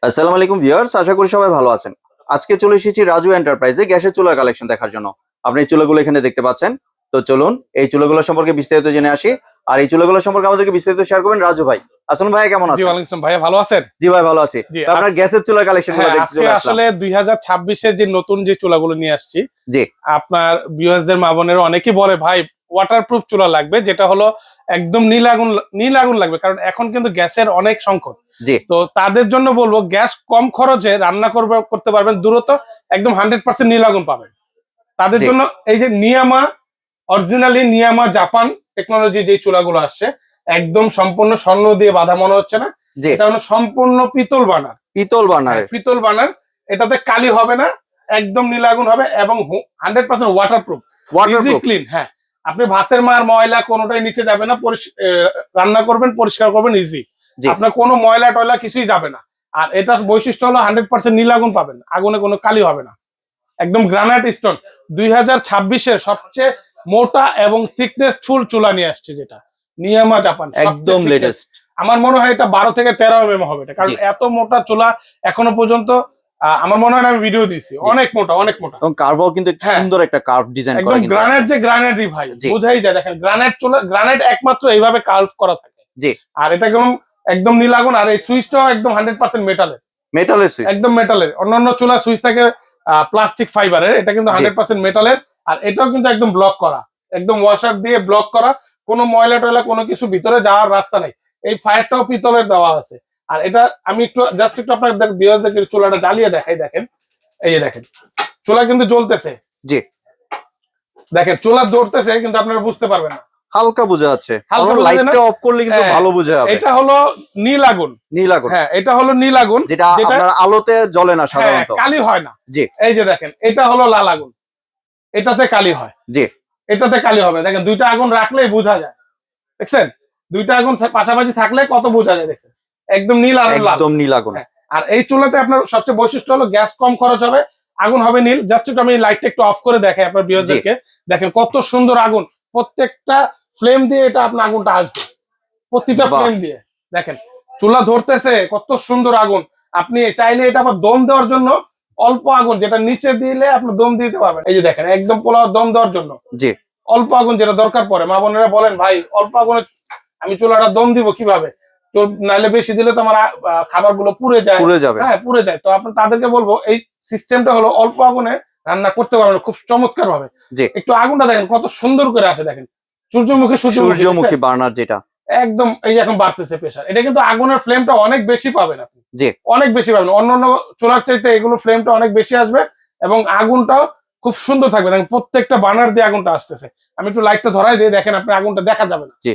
আসসালামু আলাইকুম ভিউয়ার্স, আশা করি সবাই ভালো আছেন। আজকে চলে এসেছি রাজু এন্টারপ্রাইজে গ্যাসের চুলার কালেকশন দেখার জন্য। আপনি এই চুলাগুলো এখানে দেখতে পাচ্ছেন। তো চলুন এই চুলাগুলো সম্পর্কে বিস্তারিত জেনে আসি। আর এই চুলাগুলো সম্পর্কে আমাদেরকে বিস্তারিত শেয়ার করবেন রাজু ভাই। আসুন ভাই, কেমন জি আছেন? ওয়ালাইকুম আসসালাম ভাইয়া, ভালো আছেন? জি ভাই, ভালো আছি। জি তো আপনার গ্যাসের চুলার কালেকশন গুলো দেখতে আজকে চলে আসলাম। আসলে 2026 এর যে নতুন যে চুলাগুলো নিয়ে আসছি, জি আপনার ভিউয়ার্সদের মা বোনেরা অনেকেই বলে ভাই ওয়াটারপ্রুফ চুলা লাগবে, যেটা হলো একদম নীল আগুন লাগবে, কারণ এখন কিন্তু গ্যাসের অনেক সংকট। জি তো তাদের জন্য বলবো গ্যাস কম খরচে রান্না করতে পারবেন, দ্রুত একদম 100% নীল আগুন পাবেন। তাদের জি জন্য এই যে নিয়ামা, অরিজিনালি নিয়ামা জাপান টেকনোলজি যে চুলাগুলো আসছে, একদম সম্পূর্ণ স্বর্ণ দিয়ে বাঁধা মনে হচ্ছে না, জি এটা হলো সম্পূর্ণ পিতল বানার। পিতল বার্নার। পিতল বানার, এটাতে কালি হবে না, একদম নীল আগুন হবে এবং 100% ওয়াটারপ্রুফ, ইজি ওয়াটারপ্রুফ। ক্লিন। হ্যাঁ, আপনি ভাতের মার ময়লা কোনোটাই নিচে যাবে না, রান্না করবেন পরিষ্কার করবেন ইজি, জি আপনার কোনো ময়লা টয়লা কিছুই যাবে না। আর এটা বৈশিষ্ট্য হলো 100% নীল আগুন পাবেন, আগুনে কোনো কালি হবে না, একদম গ্রানাইট স্টোন। 2026-এর সবচেয়ে মোটা এবং থিকনেস ফুল চুলা নিয়ে আসছে, যেটা নিয়ামা জাপান, একদম লেটেস্ট। আমার মনে হয় এটা 12 থেকে 13 কারণ জি এত মোটা চুলা এখনো পর্যন্ত আমার মনে হয় না, আমি ভিডিও দিয়েছি, জি অনেক মোটা অনেক মোটা। এবং কার্ভও কিন্তু একটু হ্যাঁ, সুন্দর একটা কার্ভ ডিজাইন করা একদম কিন্তু আছে। গ্রানাইট, যে গ্রানাইটই ভাই জি বোঝাই যায়। দেখেন গ্রানাইট চুলা, গ্রানাইট একমাত্র এইভাবে কার্ভ করা থাকে। জি আর এটা একদম একদম নীল আগুন। আর এই সুইচটাও একদম 100% মেটালের, মেটালের সুইচ। একদম মেটালের। অন্যান্য চুলা সুইচ থাকে প্লাস্টিক ফাইবারের, এটা কিন্তু 100% মেটালের। আর এটাও কিন্তু একদম ব্লক করা, একদম ওয়াশার দিয়ে ব্লক করা, কোনো ময়লা টয়লা কোনো কিছু ভিতরে যাওয়ার রাস্তা নেই। এই ফায়ারটাও পিতলের দেওয়া আছে। আর এটা আমি একটু আপনাদের ভিউয়ার্সদের চুলাটা জ্বালিয়ে দেখাই। দেখেন, এই যে দেখেন চুলা কিন্তু জ্বলতেছে। জি দেখেন চুলা জ্বলতেছে, কিন্তু আপনারা বুঝতে পারবেন না, হালকা বোঝা যাচ্ছে, হালকা কারণ বোঝা যায় না? লাইটটা অফ করলে কিন্তু হ্যাঁ, ভালো বোঝা যাবে। এটা হলো নীল আগুন। নীল আগুন, হ্যাঁ, এটা হলো নীল আগুন, যেটা যেটা আপনার আলোতে জ্বলে না হ্যাঁ সাধারণত। কালি হয় না। জি এই যে দেখেন, এটা হলো লাল আগুন, এটাতে কালি হয়, জি এটাতে কালি হবে। দেখেন দুইটা আগুন রাখলেই বোঝা যায়, দেখছেন দুইটা আগুন পাশাপাশি থাকলে কত বোঝা যায়, দেখছেন একদম নীল আর লাল। একদম নীল আগুন। হ্যাঁ, আর এই চুলাতে আপনার সবচেয়ে বৈশিষ্ট্য হলো গ্যাস কম খরচ হবে, আগুন হবে নীল। জাস্ট একটু আমি লাইটটা একটু অফ করে দেখাই আপনার ভিউয়ারদেরকে। দেখেন কত সুন্দর আগুন, প্রত্যেকটা ফ্লেম দিয়ে এটা আপনার আগুনটা আসবে, প্রতিটা বাহ, ফ্লেম দিয়ে। দেখেন চুলা ধরতেছে, কত সুন্দর আগুন। আপনি চাইলে এটা আবার দম দেওয়ার জন্য অল্প আগুন, যেটা নিচে দিলে আপনি দম দিতে পারবেন। এই যে দেখেন একদম পোলাও দম দেওয়ার জন্য জি অল্প আগুন, যেটা দরকার পড়ে। মা বোনেরা বলেন ভাই অল্প আগুনে আমি চুলাটা দম দিব কিভাবে, নাইলে বেশি দিলে তো আমার খাবারগুলো পুড়ে যায়। পুড়ে যাবে। হ্যাঁ পুড়ে যায়। তো আপনি তাদেরকে বলবো এই সিস্টেমটা হলো অল্প আগুনে রান্না করতে পারবেন খুব চমৎকার ভাবে। জি একটু আগুনটা দেখেন কত সুন্দর করে আসে, দেখেন সূর্যমুখী সূর্যমুখী বার্নার যেটা। একদম এই এখন বাড়তেছে প্রেসার। এটা কিন্তু আগুনের ফ্লেমটা অনেক বেশি পাবেন আপনি, জি অনেক বেশি পাবেন। অন্যান্য চুলার চাইতে এগুলো ফ্লেমটা অনেক বেশি আসবে এবং আগুনটাও খুব সুন্দর থাকবে। দেখেন প্রত্যেকটা বার্নার দিয়ে আগুনটা আসতেছে। আমি একটু লাইটটা ধরাই দিয়ে দেখেন, আপনি আগুনটা দেখা যাবে না। জি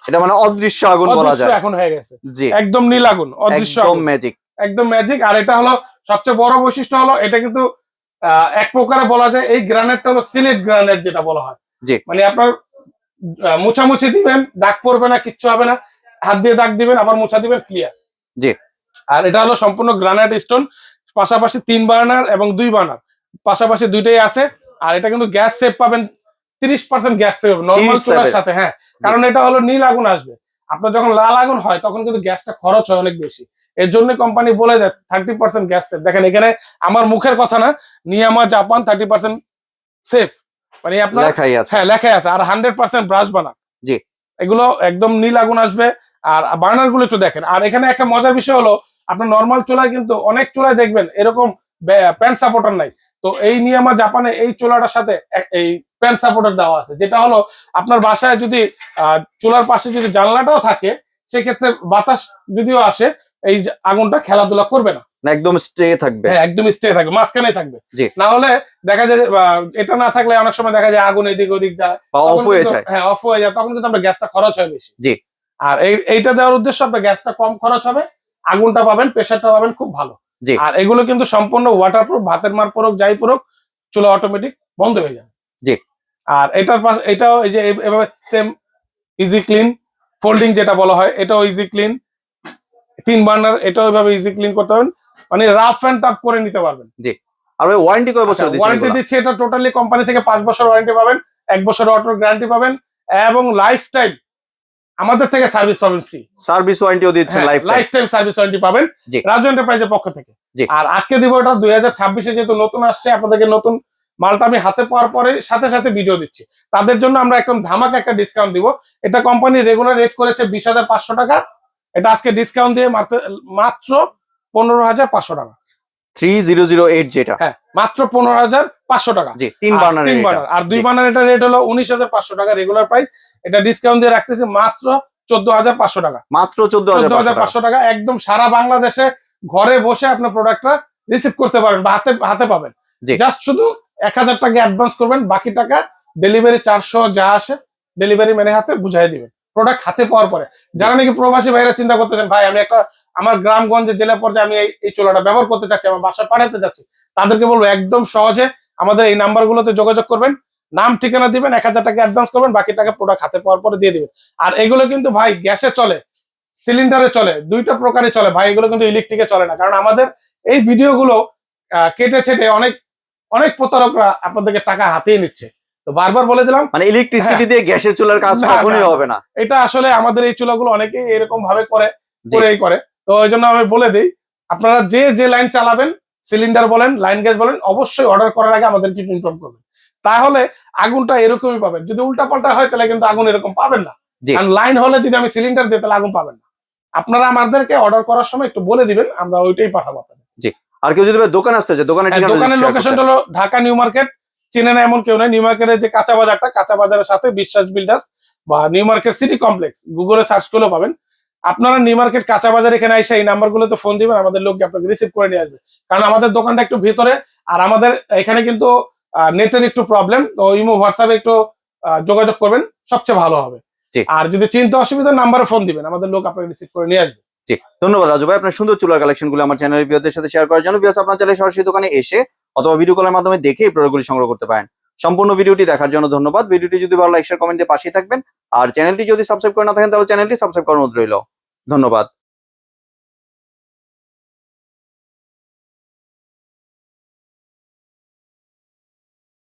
এটা মানে অদৃশ্য আগুন বলা অদৃশ্য যায়। এখন হয়ে গেছে, জি একদম নীল আগুন, অদৃশ্য একদম আগুন, ম্যাজিক। একদম ম্যাজিক। আর এটা হলো সবচেয়ে বড় বৈশিষ্ট্য হলো এটা কিন্তু এক প্রকারে বলা যায় এই গ্রানাইটটা হলো সিলেট গ্রানাইট, যেটা বলা হয়। জি মানে আপনার মোছামুছি দিবেন, দাগ পড়বে না, কিচ্ছু হবে না, হাত দিয়ে দাগ দিবেন আবার মোছা দিবেন, ক্লিয়ার। জি আর এটা হলো সম্পূর্ণ গ্রানাইট স্টোন, পাশাপাশি 3 বার্নার এবং 2 বার্নার পাশাপাশি দুইটাই আছে। আর এটা কিন্তু গ্যাস সেভ পাবেন, 30% গ্যাস সেভ নরমাল 37 চুলার সাথে। হ্যাঁ, কারণ এটা হলো নীল আগুন আসবে। আপনার যখন লাল আগুন হয় তখন কিন্তু গ্যাসটা খরচ হয় অনেক বেশি। এর জন্য কোম্পানি বলে দেয় 30% গ্যাস সেভ। দেখেন এখানে আমার মুখের কথা না, নিয়ামা জাপান 30% সেফ, মানে আপনার লেখাই আছে। হ্যাঁ লেখাই আছে। আর 100% ব্রাশ বানার, জি এগুলো একদম নীল আগুন আসবে। আর বার্নার গুলো একটু দেখেন। আর এখানে একটা মজার বিষয় হলো, আপনার নর্মাল চুলায় কিন্তু অনেক চুলায় দেখবেন এরকম প্যান্ট সাপোর্টার নাই। তো এই নিয়ামা জাপানে এই চুলাটার সাথে এই প্যান্ট সাপোর্টার দেওয়া আছে, যেটা হলো আপনার বাসায় যদি চুলার পাশে যদি জানলাটাও থাকে, সেক্ষেত্রে বাতাস যদিও আসে, এই আগুনটা খেলাধুলা করবে না, না একদম স্টে থাকবে। হ্যাঁ একদম স্টে থাকবে, মাঝখানে থাকবে। জি না হলে দেখা যায় এটা না থাকলে অনেক সময় দেখা যায় আগুন এদিক ওদিক যায়, বা অফ হয়ে যায়। হ্যাঁ অফ হয়ে যায়, তখন কিন্তু আপনার গ্যাসটা খরচ হয় বেশি। জি আর এইটা দেওয়ার উদ্দেশ্য আপনার গ্যাসটা কম খরচ হবে, আগুনটা পাবেন, প্রেসারটা পাবেন খুব ভালো। জি আর এগুলো কিন্তু সম্পূর্ণ ওয়াটারপ্রুফ, ভাতের মার পরক যাই পরক চুলা অটোমেটিক বন্ধ হয়ে যাবে। জি আর এটার পাশে এটাও এই যে এভাবে সেম ইজি ক্লিন ফোল্ডিং যেটা বলা হয়, এটাও ইজি ক্লিন। 3 বার্নার, এটাও এভাবে ইজি ক্লিন করতে পারবেন, মানে রাফ এন্ড টাফ করে নিতে পারবেন। জি আর ওই ওয়ারেন্টি কয় বছর দিচ্ছেন ওয়ারেন্টি এগুলা? দিচ্ছে এটা টোটালি কোম্পানি থেকে 5 বছর ওয়ারেন্টি পাবেন, 1 বছর অটো গ্যারান্টি পাবেন এবং লাইফ টাইম আমাদের থেকে সার্ভিস পাবেন ফ্রি। সার্ভিস ওয়ারেন্টিও দিচ্ছেন লাইফ টাইম সার্ভিস ওয়ারেন্টি পাবেন জি। রাজু এন্টারপ্রাইজের পক্ষ থেকে। জি। আর আজকে দিব এটা 2026-এ যেহেতু নতুন আসছে, আপনাদেরকে নতুন মালটা আমি হাতে পাওয়ার পরে সাথে সাথে ভিডিও দিচ্ছি, তাদের জন্য আমরা একদম ধামাকা একটা ডিসকাউন্ট দিব। এটা কোম্পানি রেগুলার রেট করেছে 20,500 টাকা, এটা আজকে ডিসকাউন্ট দিয়ে মাত্র 15,500 টাকা। 3008 যেটা হ্যাঁ, মাত্র 15,500 টাকা। জি, 3 বার্নার আর 2 বার্নার এটা রেট হলো 19,500 টাকা রেগুলার প্রাইস, এটা ডিসকাউন্ট দিয়ে রাখতেছি মাত্র 14,500 টাকা। মাত্র 14,500 টাকা একদম সারা বাংলাদেশে ঘরে বসে আপনার প্রোডাক্টটা রিসিভ করতে পারেন বা হাতে পাবেন। জি। জাস্ট শুধু 1,000 টাকা অ্যাডভান্স করবেন, বাকি টাকা ডেলিভারি 400 যা আসে ডেলিভারি ম্যানে হাতে বুঝাই দিবেন প্রোডাক্ট হাতে পাওয়ার পরে। যারা নাকি প্রবাসী ভাইরা চিন্তা করতেছেন, ভাই আমি একটা আমার গ্রামগঞ্জে জেলা পর্যায়ে আমি এই চুলাটা ব্যবহার করতে চাচ্ছি, আমার বাসায় পাঠাতে যাচ্ছি, তাদেরকে বলবো একদম সহজে আমাদের এই নাম্বারগুলোতে যোগাযোগ করবেন, নাম ঠিকানা দিবেন, 1,000 টাকা অ্যাডভান্স করবেন, বাকি টাকা প্রোডাক্ট হাতে পাওয়ার পরে দিয়ে দিবেন। আর এগুলো কিন্তু ভাই গ্যাসে চলে, সিলিন্ডারে চলে, দুইটা প্রকারে চলে ভাই, এগুলো কিন্তু ইলেকট্রিকে চলে না। কারণ আমাদের এই ভিডিওগুলো কেটে ছেটে অনেক প্রতারকরা আপনাদেরকে টাকা হাতিয়ে নিচ্ছে। তো বারবার বলে দিলাম, মানে ইলেকট্রিসিটি দিয়ে গ্যাসের চুলার কাজ না, কখনোই না, হবে না। এটা আসলে আমাদের এই চুলাগুলো অনেকেই এরকম ভাবে করে। জি। তো এই জন্য আমি বলে দিই, আপনারা যে লাইন চালাবেন, সিলিন্ডার বলেন, লাইন গ্যাস বলেন, অবশ্যই অর্ডার করার আগে আমাদেরকে ইনফর্ম করবেন, তাহলে আগুনটা এরকমই পাবেন। যদি উল্টা পাল্টা হয় তাহলে কিন্তু আগুন এরকম পাবেন না। জি। কারণ লাইন হলে যদি আমি সিলিন্ডার দিই তাহলে আগুন পাবেন না। আপনারা আমাদেরকে অর্ডার করার সময় একটু বলে দিবেন, আমরা ওইটাই পাঠাবো আপনাদের। আর কেউ যদি দোকান আসতে চায়, দোকানের ঠিকানা দোকানের লোকেশন হলো ঢাকা নিউ মার্কেট, চিনে না এমন কেউ নেই। নিউ মার্কেটের যে কাঁচা বাজারটা, কাঁচা বাজারের সাথে বিশ্বাস বিল্ডার্স বা নিউ মার্কেট সিটি কমপ্লেক্স গুগলে সার্চ করলেও পাবেন। আপনারা নিউ মার্কেট কাঁচা বাজার এখানে এসে এই নাম্বারগুলোতে ফোন দিবেন, আমাদের লোক আপনাকে রিসিভ করে নিয়ে আসবে। কারণ আমাদের দোকানটা একটু ভিতরে, আর আমাদের এখানে কিন্তু নেটের একটু প্রবলেম, তো ইমো হোয়াটসঅ্যাপে একটু যোগাযোগ করবেন, সবচেয়ে ভালো হবে। জি। আর যদি চিন্তা অসুবিধা, নাম্বারে ফোন দিবেন, আমাদের লোক আপনাকে রিসিভ করে নিয়ে আসবে। জি, ধন্যবাদ রাজু ভাই আপনার সুন্দর চুলার কালেকশন গুলো আমার চ্যানেলের ভিউয়ারদের সাথে শেয়ার করার জন্য। ভিউয়ার্স, আপনারা চাইলে সরাসরি দোকানে এসে অথবা ভিডিও কলের মাধ্যমে দেখে এই প্রোডাক্টগুলি সংগ্রহ করতে পারেন। সম্পূর্ণ ভিডিওটি দেখার জন্য ধন্যবাদ। ভিডিওটি যদি ভালো লাগে শেয়ার কমেন্ট দিয়ে পাশেই থাকবেন, আর চ্যানেলটি যদি সাবস্ক্রাইব করে না থাকেন তাহলে চ্যানেলটি সাবস্ক্রাইব করার অনুরোধ রইল। ধন্যবাদ।